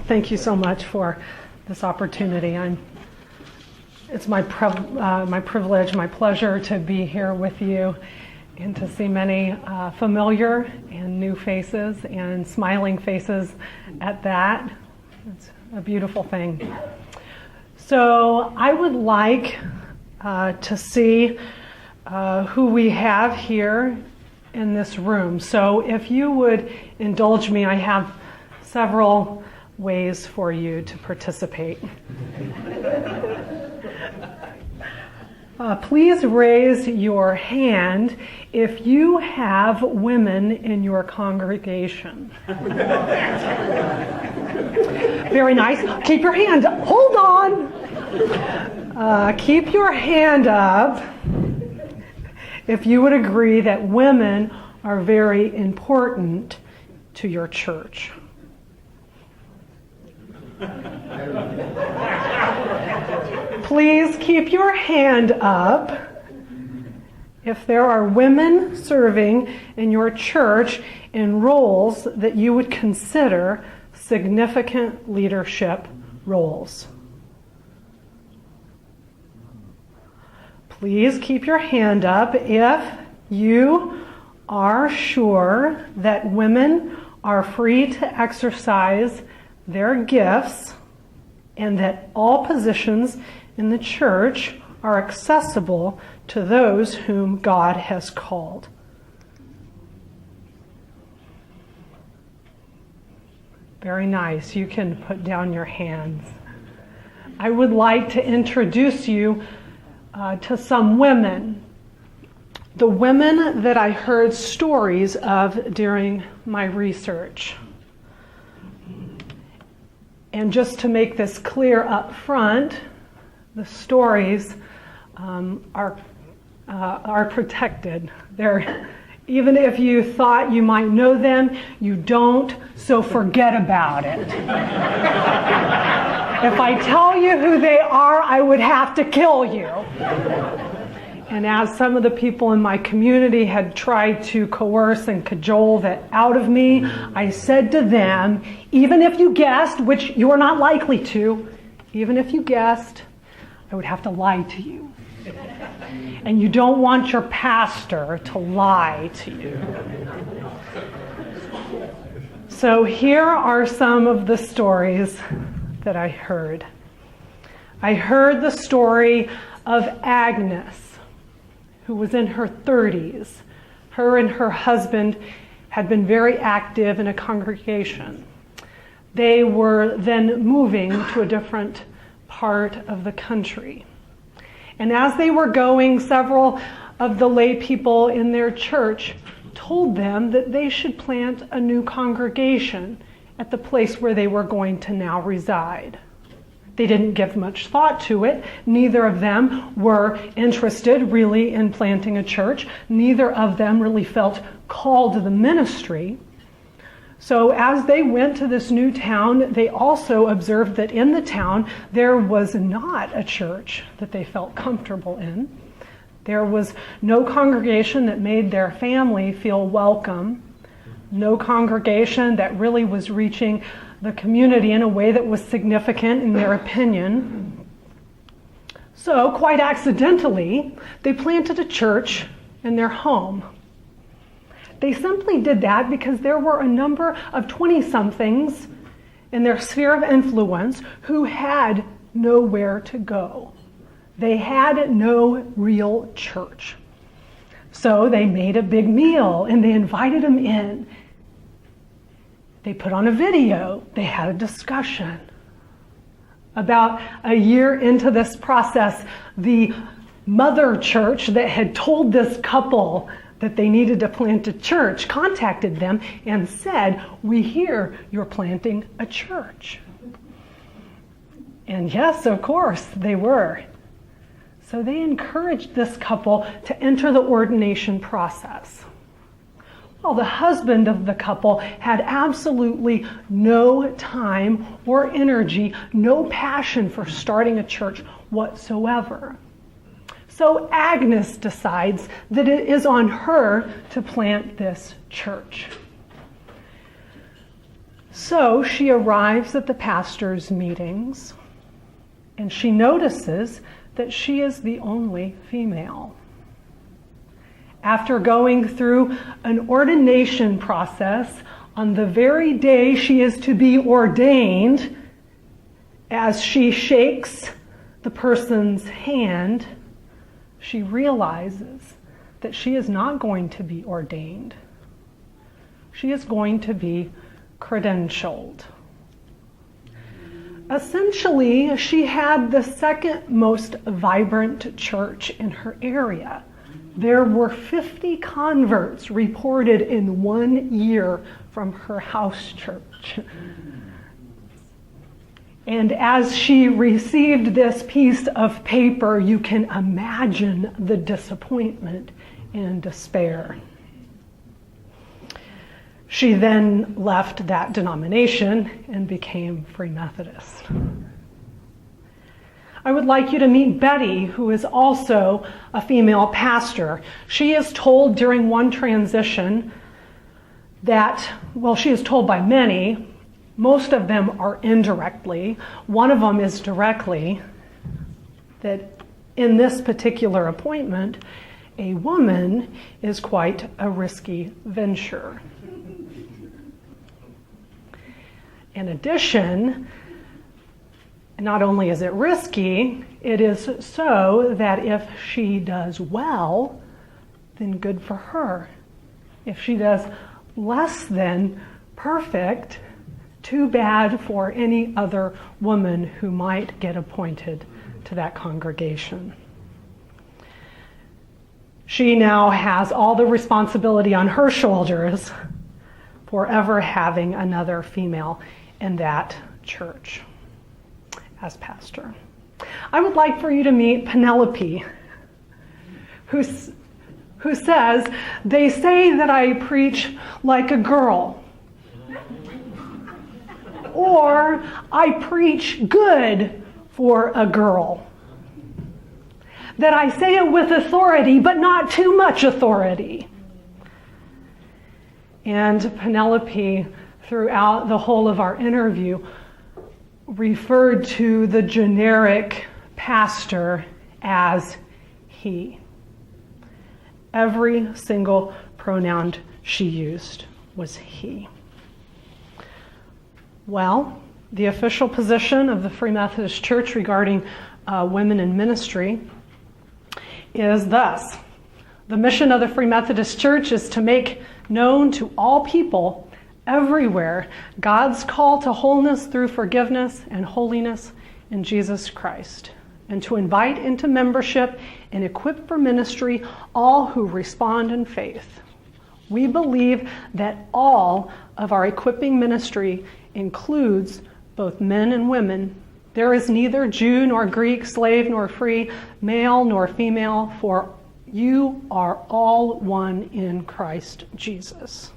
Thank you so much for this opportunity. It's my privilege, my pleasure to be here with you and to see many familiar and new faces and smiling faces at that. It's a beautiful thing. So I would like to see who we have here in this room. So if you would indulge me, I have several ways for you to participate. Please raise your hand if you have women in your congregation. Very nice. Keep your hand up. Hold on. Keep your hand up if you would agree that women are very important to your church. Please keep your hand up if there are women serving in your church in roles that you would consider significant leadership roles. Please keep your hand up if you are sure that women are free to exercise their gifts and that all positions in the church are accessible to those whom God has called. Very nice. You can put down your hands. I would like to introduce you to some women. The women that I heard stories of during my research. And just to make this clear up front, the stories are protected. Even if you thought you might know them, you don't, so forget about it. If I tell you who they are, I would have to kill you. And as some of the people in my community had tried to coerce and cajole that out of me, I said to them, even if you guessed, which you're not likely to, even if you guessed, I would have to lie to you. And you don't want your pastor to lie to you. So here are some of the stories that I heard. I heard the story of Agnes, who was in her 30s. Her and her husband had been very active in a congregation. They were then moving to a different part of the country. And as they were going, several of the lay people in their church told them that they should plant a new congregation at the place where they were going to now reside. They didn't give much thought to it. Neither of them were interested really in planting a church. Neither of them really felt called to the ministry. So as they went to this new town, they also observed that in the town there was not a church that they felt comfortable in. There was no congregation that made their family feel welcome. No congregation that really was reaching the community in a way that was significant in their opinion. So, quite accidentally, they planted a church in their home. They simply did that because there were a number of 20-somethings in their sphere of influence who had nowhere to go. They had no real church. So they made a big meal and they invited them in. They put on a video. They had a discussion. About a year into this process, the mother church that had told this couple that they needed to plant a church contacted them and said, "We hear you're planting a church." And yes, of course, they were. So they encouraged this couple to enter the ordination process. Well, the husband of the couple had absolutely no time or energy, no passion for starting a church whatsoever. So Agnes decides that it is on her to plant this church. So she arrives at the pastor's meetings, and she notices that she is the only female. After going through an ordination process, on the very day she is to be ordained, as she shakes the person's hand, she realizes that she is not going to be ordained. She is going to be credentialed. Essentially, she had the second most vibrant church in her area. There were 50 converts reported in 1 year from her house church. And as she received this piece of paper, you can imagine the disappointment and despair. She then left that denomination and became Free Methodist. I would like you to meet Betty, who is also a female pastor. She is told during one transition that, well, she is told by many, most of them are indirectly, one of them is directly, that in this particular appointment, a woman is quite a risky venture. In addition, not only is it risky, it is so that if she does well, then good for her. If she does less than perfect, too bad for any other woman who might get appointed to that congregation. She now has all the responsibility on her shoulders for ever having another female in that church as pastor. I would like for you to meet Penelope, who says, "They say that I preach like a girl," or "I preach good for a girl," that I say it with authority, but not too much authority. And Penelope, throughout the whole of our interview, referred to the generic pastor as he. Every single pronoun she used was he. Well, the official position of the Free Methodist Church regarding women in ministry is thus: the mission of the Free Methodist Church is to make known to all people everywhere God's call to wholeness through forgiveness and holiness in Jesus Christ, and to invite into membership and equip for ministry all who respond in faith. We believe that all of our equipping ministry includes both men and women. There is neither Jew nor Greek, slave nor free, male nor female, for you are all one in Christ Jesus.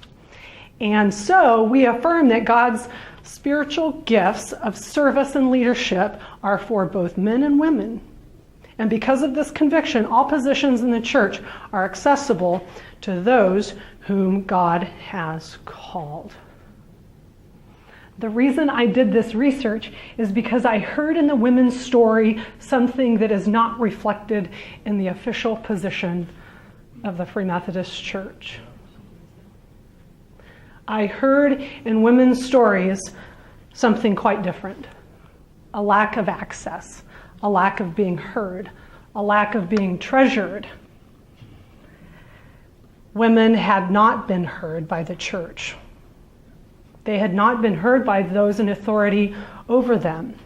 And so we affirm that God's spiritual gifts of service and leadership are for both men and women. And because of this conviction, all positions in the church are accessible to those whom God has called. The reason I did this research is because I heard in the women's story something that is not reflected in the official position of the Free Methodist Church. I heard in women's stories something quite different. A lack of access, a lack of being heard, a lack of being treasured. Women had not been heard by the church. They had not been heard by those in authority over them.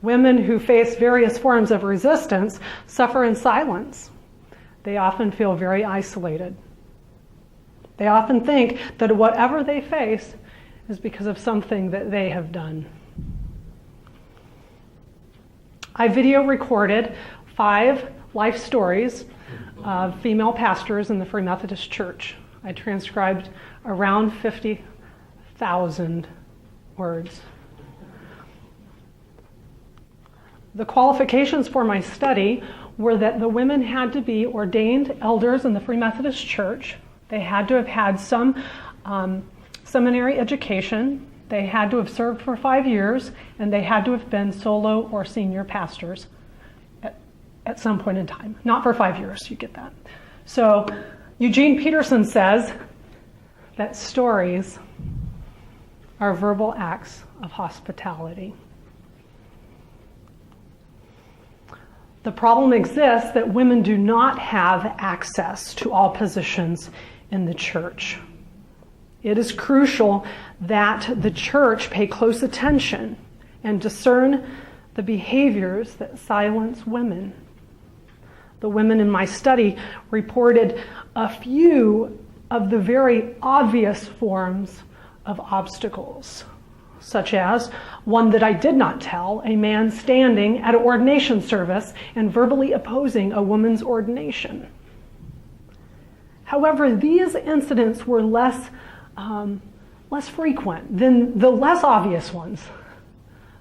Women who face various forms of resistance suffer in silence. They often feel very isolated. They often think that whatever they face is because of something that they have done. I video recorded 5 life stories of female pastors in the Free Methodist Church. I transcribed around 50,000 words. The qualifications for my study were that the women had to be ordained elders in the Free Methodist Church. They had to have had some seminary education. They had to have served for 5 years, and they had to have been solo or senior pastors at some point in time. Not for 5 years, you get that. So Eugene Peterson says that stories are verbal acts of hospitality. The problem exists that women do not have access to all positions in the church. It is crucial that the church pay close attention and discern the behaviors that silence women. The women in my study reported a few of the very obvious forms of obstacles, such as one that I did not tell, a man standing at an ordination service and verbally opposing a woman's ordination. However, these incidents were less frequent than the less obvious ones.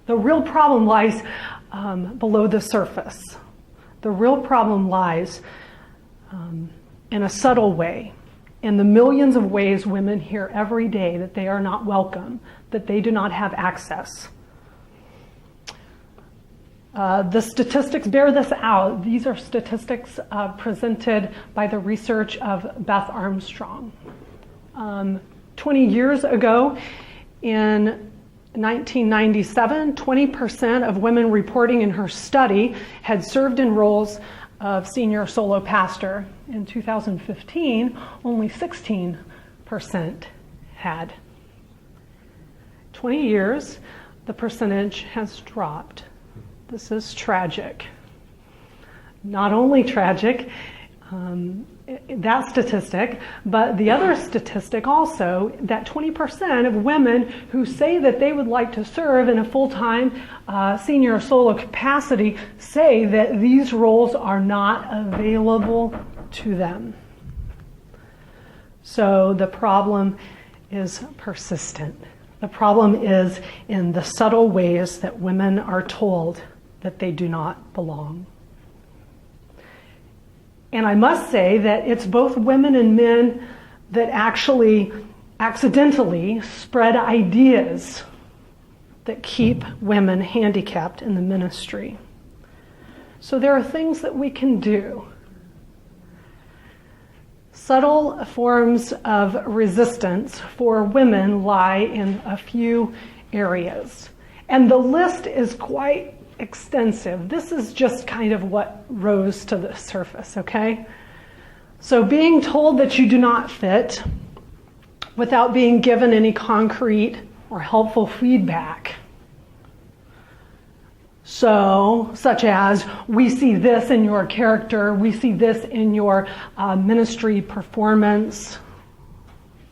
The real problem lies below the surface. The real problem lies in a subtle way, in the millions of ways women hear every day that they are not welcome, that they do not have access. The statistics bear this out. These are statistics presented by the research of Beth Armstrong. 20 years ago, in 1997, 20% of women reporting in her study had served in roles of senior solo pastor. In 2015, only 16% had. 20 years, the percentage has dropped. This is tragic. Not only tragic, that statistic, but the other statistic also, that 20% of women who say that they would like to serve in a full-time senior solo capacity say that these roles are not available to them. So the problem is persistent. The problem is in the subtle ways that women are told that they do not belong. And I must say that it's both women and men that actually accidentally spread ideas that keep women handicapped in the ministry. So there are things that we can do. Subtle forms of resistance for women lie in a few areas. And the list is quite extensive. This is just kind of what rose to the surface, okay? So being told that you do not fit without being given any concrete or helpful feedback. So, such as, we see this in your character, we see this in your ministry performance,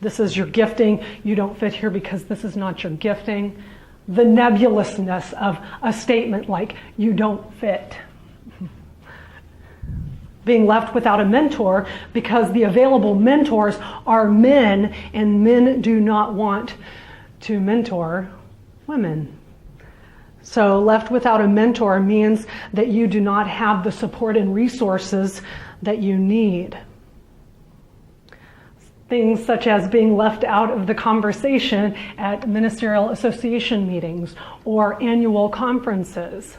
this is your gifting, you don't fit here because this is not your gifting. The nebulousness of a statement like, you don't fit. Being left without a mentor because the available mentors are men, and men do not want to mentor women. So left without a mentor means that you do not have the support and resources that you need. Things such as being left out of the conversation at ministerial association meetings or annual conferences.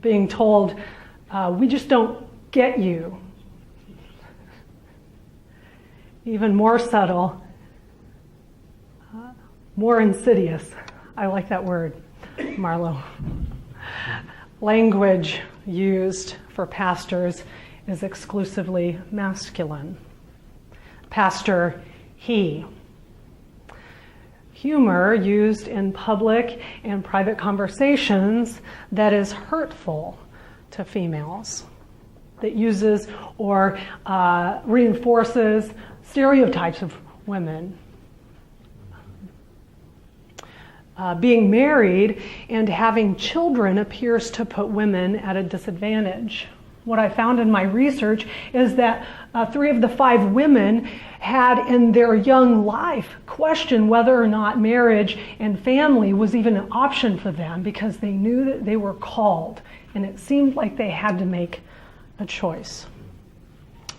Being told, we just don't get you. Even more subtle, more insidious. I like that word, Marlo. Language used for pastors is exclusively masculine. Pastor, he. Humor used in public and private conversations that is hurtful to females, that uses or reinforces stereotypes of women. Being married and having children appears to put women at a disadvantage. What I found in my research is that 3 of the 5 women had in their young life questioned whether or not marriage and family was even an option for them because they knew that they were called and it seemed like they had to make a choice.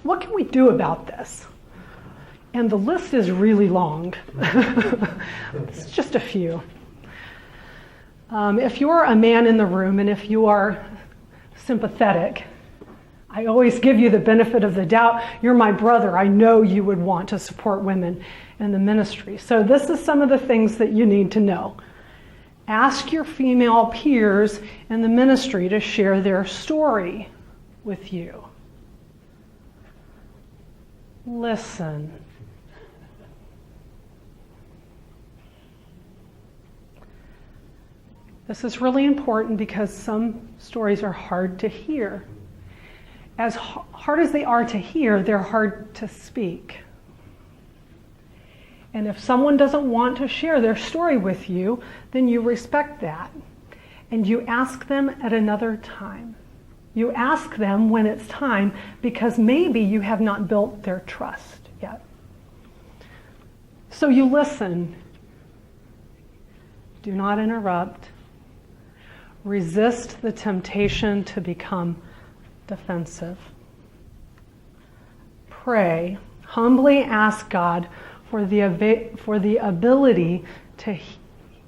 What can we do about this? And the list is really long. It's just a few. If you're a man in the room and if you are sympathetic, I always give you the benefit of the doubt. You're my brother. I know you would want to support women in the ministry. So this is some of the things that you need to know. Ask your female peers in the ministry to share their story with you. Listen. This is really important because some stories are hard to hear. As hard as they are to hear, they're hard to speak. And if someone doesn't want to share their story with you, then you respect that. And you ask them at another time. You ask them when it's time because maybe you have not built their trust yet. So you listen. Do not interrupt. Resist the temptation to become defensive. Pray. Humbly ask God for the ability to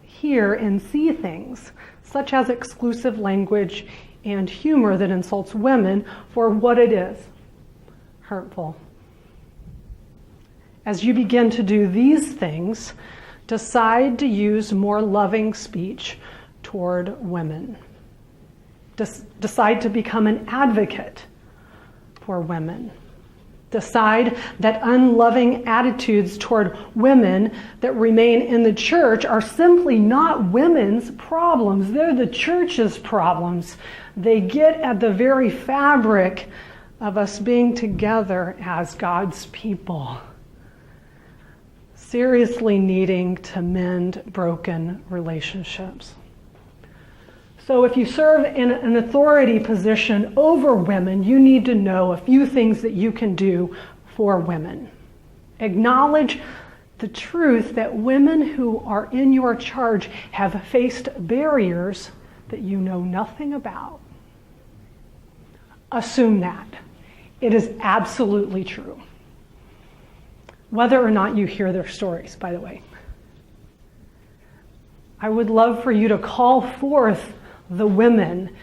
hear and see things, such as exclusive language and humor that insults women for what it is, hurtful. As you begin to do these things, decide to use more loving speech toward women. Decide to become an advocate for women. Decide that unloving attitudes toward women that remain in the church are simply not women's problems. They're the church's problems. They get at the very fabric of us being together as God's people, seriously needing to mend broken relationships. So if you serve in an authority position over women, you need to know a few things that you can do for women. Acknowledge the truth that women who are in your charge have faced barriers that you know nothing about. Assume that. It is absolutely true. Whether or not you hear their stories, by the way. I would love for you to call forth the women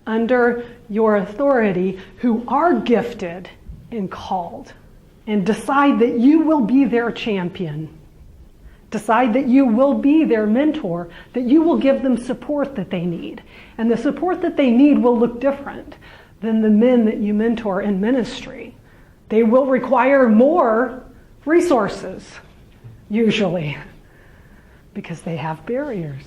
under your authority who are gifted and called, and decide that you will be their champion. Decide that you will be their mentor, that you will give them support that they need. And the support that they need will look different than the men that you mentor in ministry. They will require more resources, usually, because they have barriers.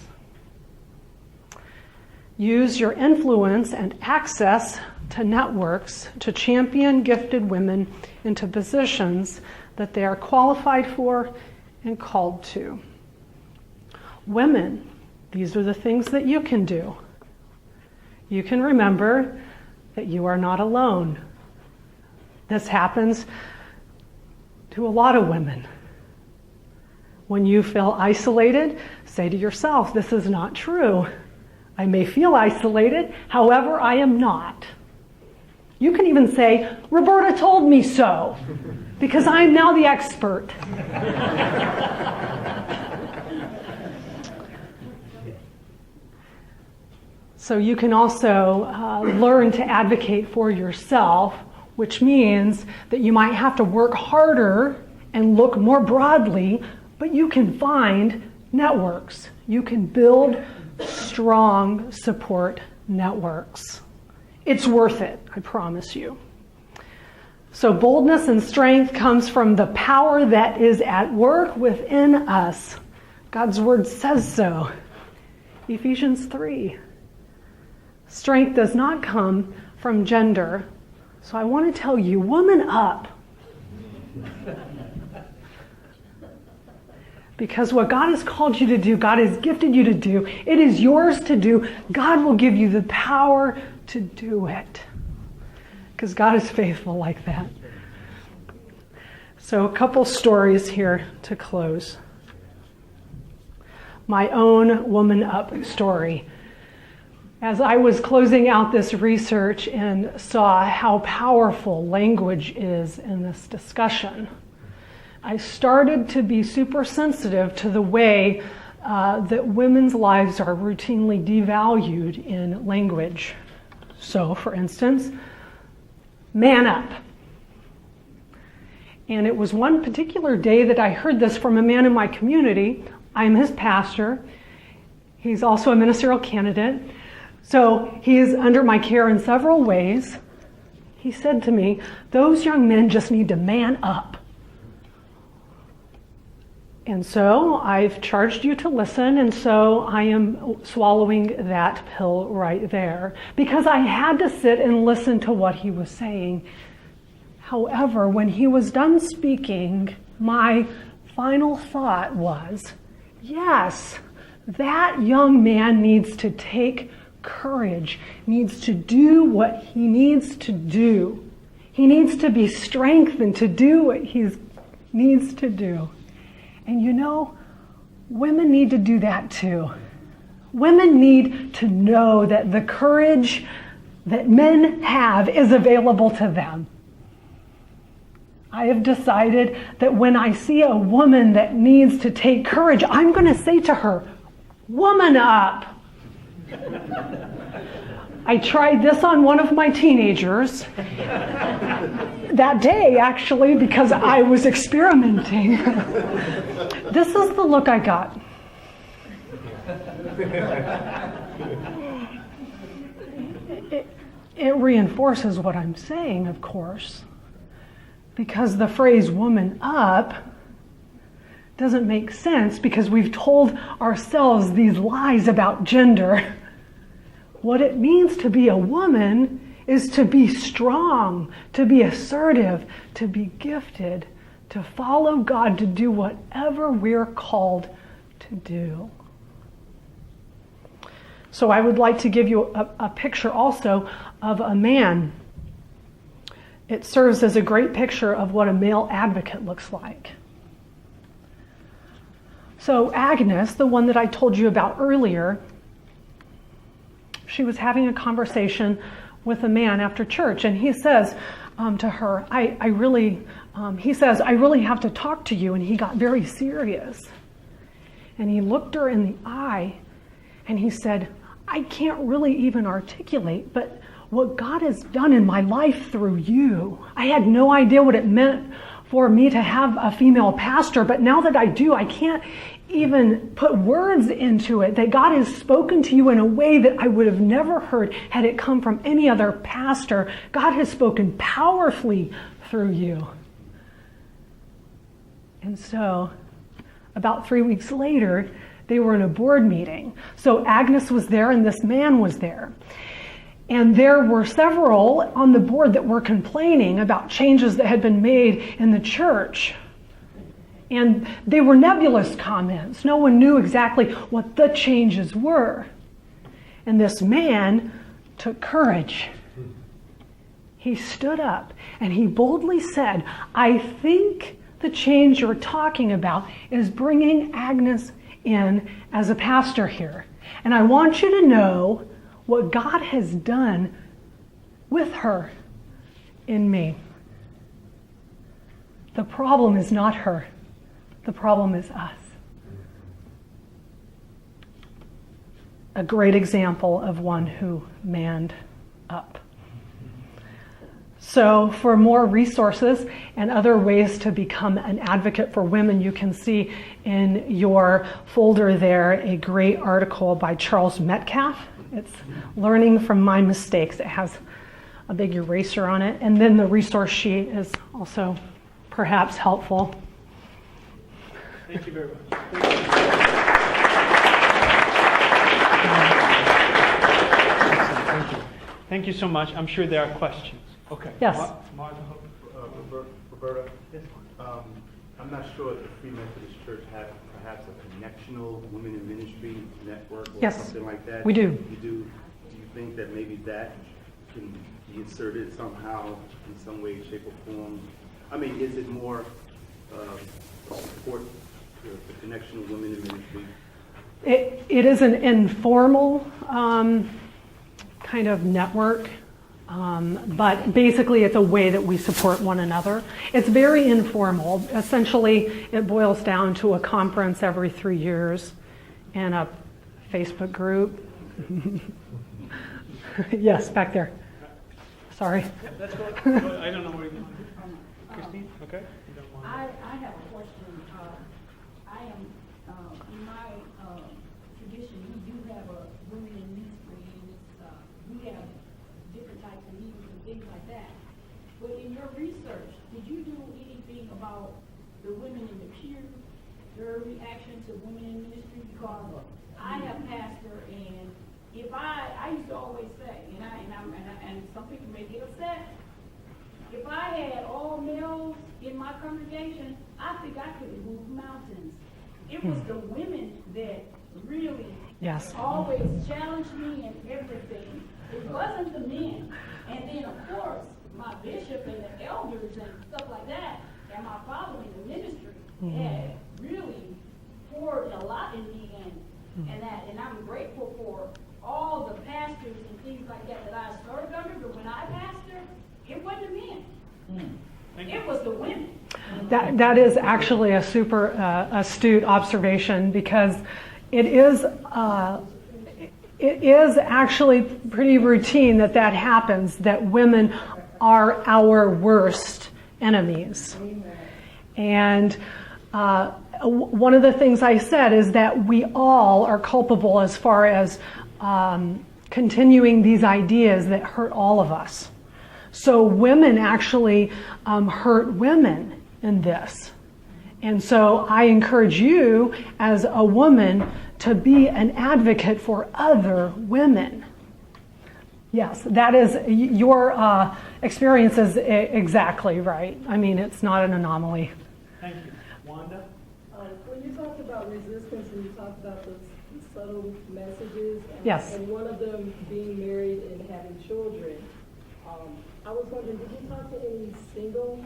Use your influence and access to networks to champion gifted women into positions that they are qualified for and called to. Women, these are the things that you can do. You can remember that you are not alone. This happens to a lot of women. When you feel isolated, say to yourself, this is not true. I may feel isolated, however, I am not. You can even say, Roberta told me so, because I am now the expert. So you can also learn to advocate for yourself, which means that you might have to work harder and look more broadly, but you can find networks. You can build strong support networks. It's worth it, I promise you. So boldness and strength comes from the power that is at work within us. God's word says so. Ephesians 3. Strength does not come from gender. So I want to tell you, woman up. Because what God has called you to do, God has gifted you to do, it is yours to do. God will give you the power to do it. Because God is faithful like that. So a couple stories here to close. My own woman up story. As I was closing out this research and saw how powerful language is in this discussion, I started to be super sensitive to the way that women's lives are routinely devalued in language. So, for instance, man up. And it was one particular day that I heard this from a man in my community. I'm his pastor. He's also a ministerial candidate. So he is under my care in several ways. He said to me, "Those young men just need to man up." And so I've charged you to listen, and so I am swallowing that pill right there, because I had to sit and listen to what he was saying. However, when he was done speaking, my final thought was, yes, that young man needs to take courage, needs to do what he needs to do. He needs to be strengthened to do what he needs to do. And you know, women need to do that too. Women need to know that the courage that men have is available to them. I have decided that when I see a woman that needs to take courage, I'm going to say to her, "Woman up." I tried this on one of my teenagers that day, actually, because I was experimenting. This is the look I got. It reinforces what I'm saying, of course, because the phrase "woman up" doesn't make sense because we've told ourselves these lies about gender. What it means to be a woman is to be strong, to be assertive, to be gifted, to follow God, to do whatever we're called to do. So I would like to give you a picture also of a man. It serves as a great picture of what a male advocate looks like. So Agnes, the one that I told you about earlier, she was having a conversation with a man after church, and he says to her, I really have to talk to you. And he got very serious. And he looked her in the eye, and he said, "I can't really even articulate, but what God has done in my life through you, I had no idea what it meant for me to have a female pastor, but now that I do, I can't even put words into it, that God has spoken to you in a way that I would have never heard had it come from any other pastor. God has spoken powerfully through you." And so, about 3 weeks later, they were in a board meeting. So Agnes was there and this man was there. And there were several on the board that were complaining about changes that had been made in the church. And they were nebulous comments. No one knew exactly what the changes were. And this man took courage. He stood up and he boldly said, "I think the change you're talking about is bringing Agnes in as a pastor here. And I want you to know what God has done with her in me. The problem is not her. The problem is us." A great example of one who manned up. So for more resources and other ways to become an advocate for women, you can see in your folder there a great article by Charles Metcalf. It's Learning from My Mistakes. It has a big eraser on it. And then the resource sheet is also perhaps helpful. Thank you very much. Thank you so much. I'm sure there are questions. Okay. Yes. Martha, Roberta, I'm not sure if the Free Methodist Church has perhaps a connectional women in ministry network or Yes, something like that. we do. You do. Do you think that maybe that can be inserted somehow in some way, shape, or form? I mean, is it more support the connection of women in ministry? It is an informal kind of network But basically, it's a way that we support one another. It's very informal. Essentially, it boils down to a conference every 3 years and a Facebook group. Yes, back there. Sorry. Yeah, that's what, I don't know where you want. Christine? Okay. You don't want I have a question. I am, in my tradition, we do have a women in ministry, and we have different types of meetings and things like that. But in your research, did you do anything about the women in the pew, their reaction to women in ministry? Because I have pastor, and if I used to always say, and some people may get upset, if I had all males in my congregation, I think I could have moved mountains. It was the women that really always challenged me in everything. It wasn't the men. And then, of course, my bishop and the elders and stuff like that, and my father in the ministry had really poured a lot in me, and I'm grateful for all the pastors and things like that I served under, but when I pastored, it wasn't the men. It was the women. That is actually a super astute observation, because it is actually pretty routine that happens, that women are our worst enemies. And one of the things I said is that we all are culpable as far as continuing these ideas that hurt all of us. So women actually hurt women in this. And so I encourage you as a woman to be an advocate for other women. Yes, that is, your experience is exactly right. I mean, it's not an anomaly. Thank you. Wanda? When you talked about resistance and you talked about the subtle messages, Yes. and one of them being married and having children, I was wondering, did you talk to any single?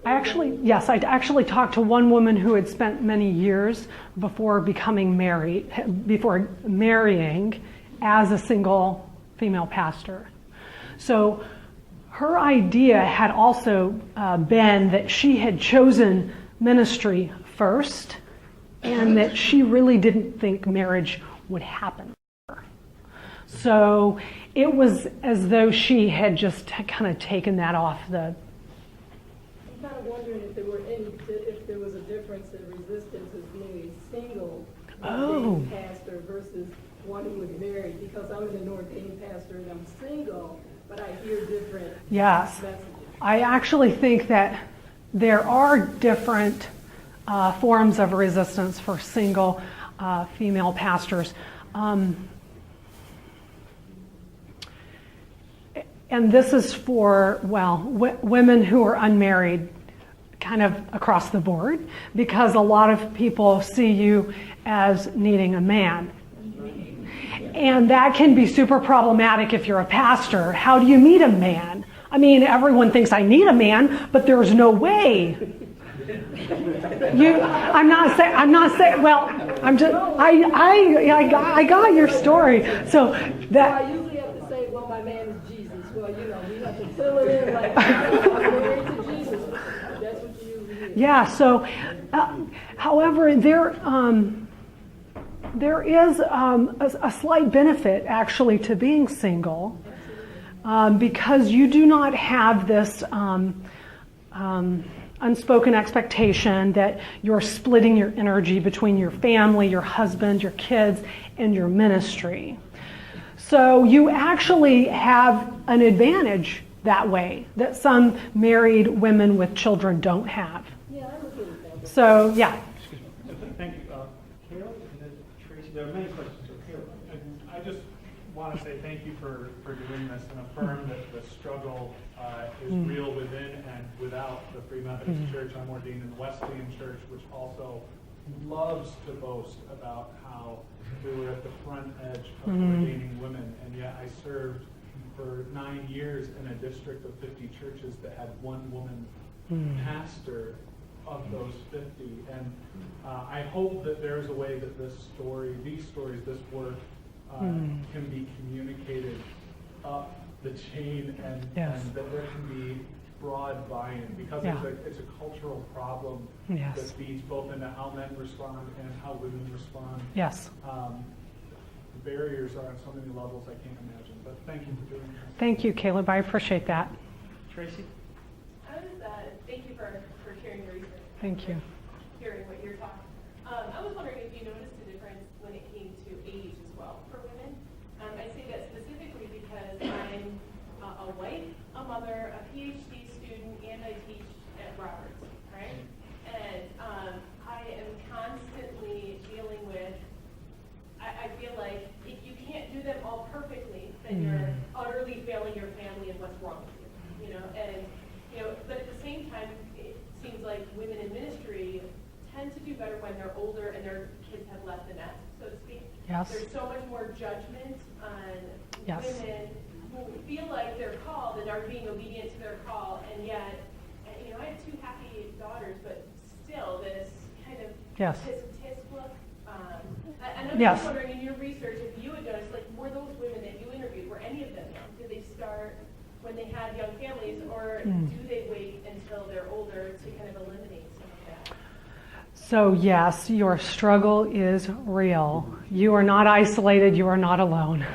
I actually talked to one woman who had spent many years before before marrying as a single female pastor. So her idea had also been that she had chosen ministry first, and that she really didn't think marriage would happen for her. So it was as though she had just kind of taken that off the... I'm kind of wondering if there was a difference in resistance as being a single ordained pastor versus one who was married, because I'm an ordained pastor and I'm single, but I hear different messages. I actually think that there are different forms of resistance for single female pastors. And this is for, women who are unmarried, kind of across the board, because a lot of people see you as needing a man. And that can be super problematic if you're a pastor. How do you meet a man? I mean, everyone thinks I need a man, but there's no way. I got your story. So that... I usually have to say, well, my man is Jesus. Well, we have to fill it in like, I'm married to Jesus. That's what you usually hear. Yeah, so, however, there is a slight benefit, actually, to being single, because you do not have this unspoken expectation that you're splitting your energy between your family, your husband, your kids, and your ministry. So you actually have an advantage that way that some married women with children don't have. Yeah, I was really thinking. So, yeah. Excuse me. Thank you. Caleb, and then Tracy. There are many questions. So, Caleb. I just want to say thank you for doing this and affirm that the struggle is real within and without the Free Methodist Church. I'm ordained in the Wesleyan Church, which also loves to boast about how we were at the front edge of ordaining women, and yet I served for 9 years in a district of 50 churches that had one woman pastor of those 50. And I hope that there's a way that this story, these stories, this work can be communicated up the chain and that there can be broad buy-in because it's a cultural problem that feeds both into how men respond and how women respond. Yes. The barriers are on so many levels I can't imagine. But thank you for doing this. Thank you, Caleb. I appreciate that. Tracy? Thank you for sharing your research. Thank you. Hearing what you're talking. I was wondering if you noticed a difference when it came to age as well for women. I say that specifically because I'm a wife, a mother, a PhD student, and I teach at Roberts, right? And I am constantly dealing with, I feel like if you can't do them all perfectly, then you're utterly failing your family and what's wrong with you, you know? And, you know, but at the same time, it seems like women in ministry tend to do better when they're older and their kids have left the nest, so to speak. Yes. There's so much more judgment on Yes. women who feel like they're called and are being obedient to their call, and yet, you know, I have 2 happy daughters, but still this kind of tisk look. And I'm just wondering, in your research, if you had noticed, like, were those women that you interviewed, were any of them young? Did they start when they had young families, or do they wait until they're older to kind of eliminate some of that? So yes, your struggle is real. You are not isolated. You are not alone.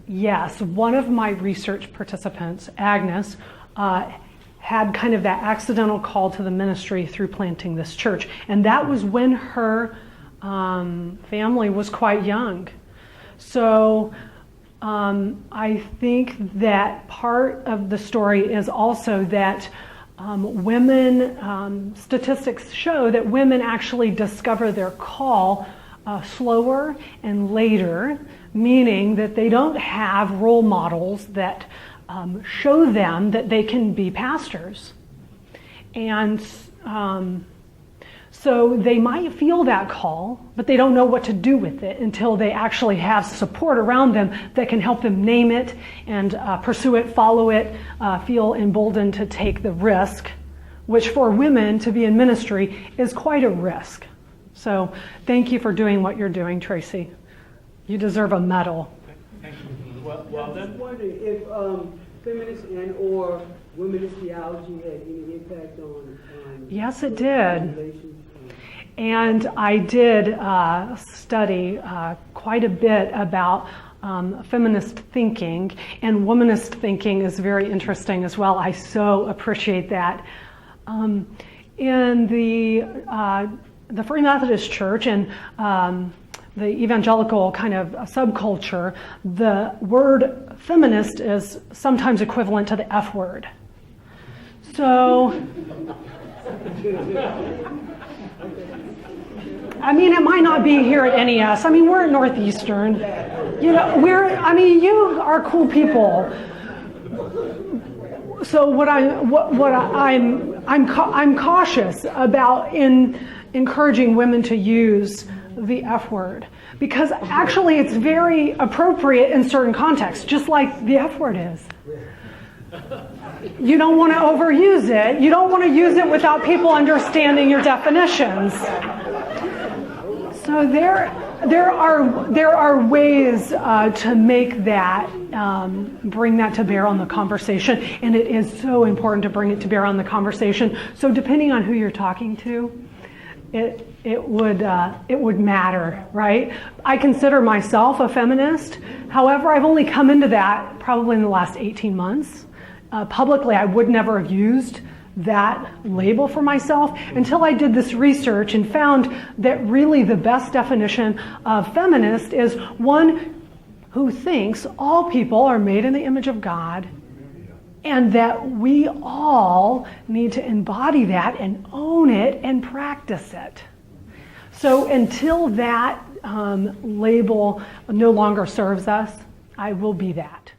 Yes, one of my research participants, Agnes, had kind of that accidental call to the ministry through planting this church. And that was when her family was quite young. So I think that part of the story is also that women, statistics show that women actually discover their call slower and later, meaning that they don't have role models that show them that they can be pastors. And so they might feel that call, but they don't know what to do with it until they actually have support around them that can help them name it and pursue it, follow it, feel emboldened to take the risk, which for women to be in ministry is quite a risk. So thank you for doing what you're doing, Tracy. You deserve a medal. Thank you. Well I was then, wondering if feminist and or womenist theology had any impact on Yes, it did. relations. And I did study quite a bit about feminist thinking, and womanist thinking is very interesting as well. I so appreciate that. In the Free Methodist Church and the evangelical kind of subculture, the word feminist is sometimes equivalent to the F word. So, I mean, it might not be here at NES. I mean, we're at Northeastern. You know, you are cool people. So I'm cautious about in encouraging women to use the F word, because actually it's very appropriate in certain contexts, just like the F word is. You don't want to overuse it. You don't want to use it without people understanding your definitions. So there are ways to make that, bring that to bear on the conversation, and it is so important to bring it to bear on the conversation. So depending on who you're talking to, it would matter, right? I consider myself a feminist. However, I've only come into that probably in the last 18 months. Publicly, I would never have used that label for myself until I did this research and found that really the best definition of feminist is one who thinks all people are made in the image of God, and that we all need to embody that and own it and practice it. So until that label no longer serves us, I will be that.